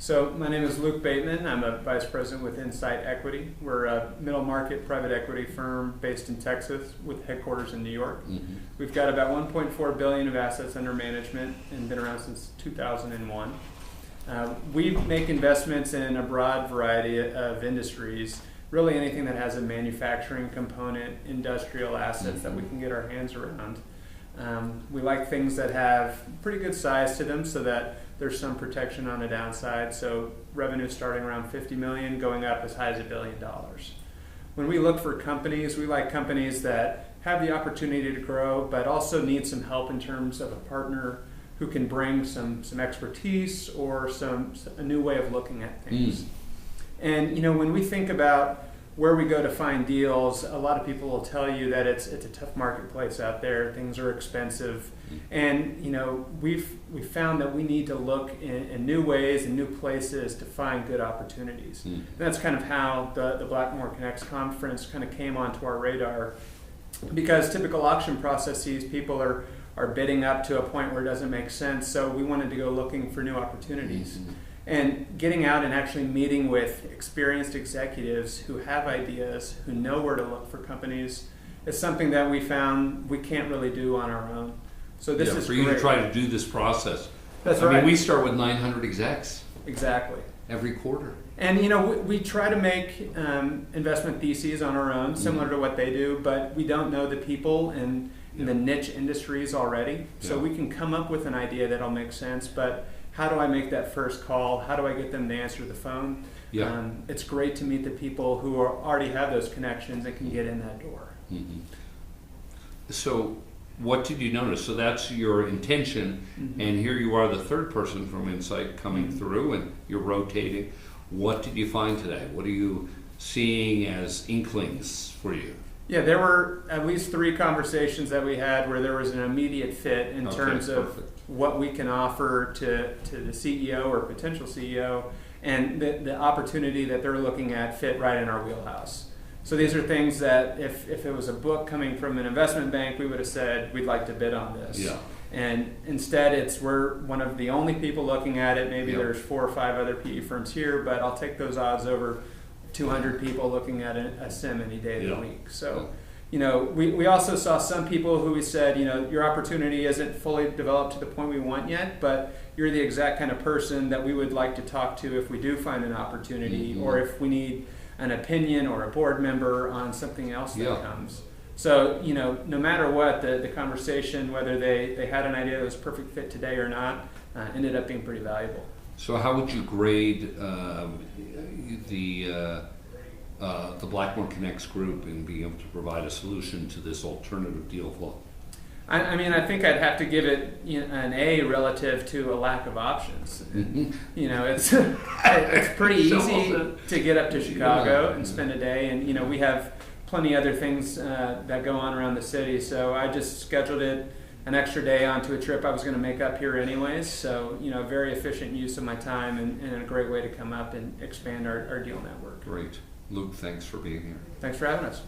So my name is Luke Bateman. I'm a vice president with Insight Equity. We're a middle market private equity firm based in Texas with headquarters in New York. Mm-hmm. We've got about 1.4 billion of assets under management and been around since 2001. We make investments in a broad variety of industries, really anything that has a manufacturing component, industrial assets that we can get our hands around. We like things that have pretty good size to them so that there's some protection on the downside. So revenue starting around 50 million, going up as high as $1 billion. When we look for companies, we like companies that have the opportunity to grow, but also need some help in terms of a partner who can bring some expertise or a new way of looking at things. And when we think about where we go to find deals, a lot of people will tell you that it's a tough marketplace out there. Things are expensive, and we've found that we need to look in new ways and new places to find good opportunities. And that's kind of how the Blackmore Connects conference kind of came onto our radar, because typical auction processes, people are bidding up to a point where it doesn't make sense. So we wanted to go looking for new opportunities. And getting out and actually meeting with experienced executives who have ideas, who know where to look for companies, is something that we found we can't really do on our own. So this is for you great. to try to do this process. That's I right. mean, we start with 900 execs Exactly. every quarter. And we try to make investment theses on our own, similar to what they do, but we don't know the people in the niche industries already. So we can come up with an idea that'll make sense, but how do I make that first call? How do I get them to answer the phone? It's great to meet the people who already have those connections and can get in that door. So what did you notice? So that's your intention, and here you are, the third person from Insight coming through, and you're rotating. What did you find today? What are you seeing as inklings for you? Yeah, there were at least 3 conversations that we had where there was an immediate fit in terms of what we can offer to the CEO or potential CEO, and the opportunity that they're looking at fit right in our wheelhouse. So these are things that if it was a book coming from an investment bank, we would have said, we'd like to bid on this. And instead we're one of the only people looking at it. Maybe there's 4 or 5 other PE firms here, but I'll take those odds over 200 people looking at a sim any day of the week. So, we also saw some people who we said, your opportunity isn't fully developed to the point we want yet, but you're the exact kind of person that we would like to talk to if we do find an opportunity, or if we need an opinion or a board member on something else that comes. So, no matter what, the conversation, whether they had an idea that was a perfect fit today or not, ended up being pretty valuable. So how would you grade the Blackmore Connects group in being able to provide a solution to this alternative deal flow? I mean, I think I'd have to give it an A relative to a lack of options. It's pretty easy to get up to Chicago and spend a day, and we have plenty other things that go on around the city. So I just scheduled it an extra day onto a trip I was going to make up here anyways. So, very efficient use of my time and a great way to come up and expand our deal network. Great. Luke, thanks for being here. Thanks for having us.